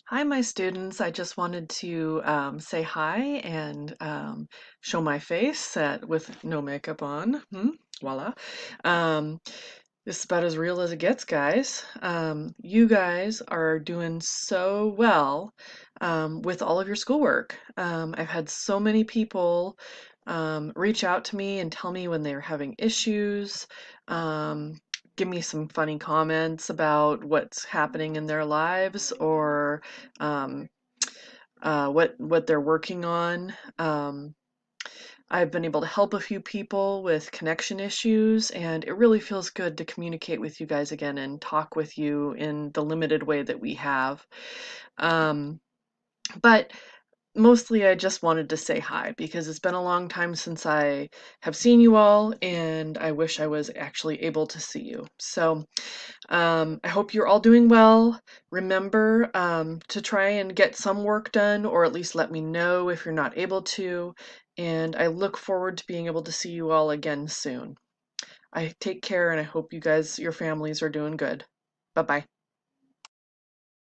Hi, my students. I just wanted to say hi and show my face with no makeup on. Voila. Um, this is about as real as it gets, guys. You guys are doing so well with all of your schoolwork. I've had so many people reach out to me and tell me when they're having issues. Um, Give me some funny comments about what's happening in their lives or um, what they're working on. I've been able to help a few people with connection issues, and it really feels good to communicate with you guys again and talk with you in the limited way that we have. Um, but Mostly, I just wanted to say hi because it's been a long time since I have seen you all, and I wish I was actually able to see you. So, I hope you're all doing well. Remember to try and get some work done, or at least let me know if you're not able to. And I look forward to being able to see you all again soon. I take care, and I hope you guys, your families, are doing good. Bye bye.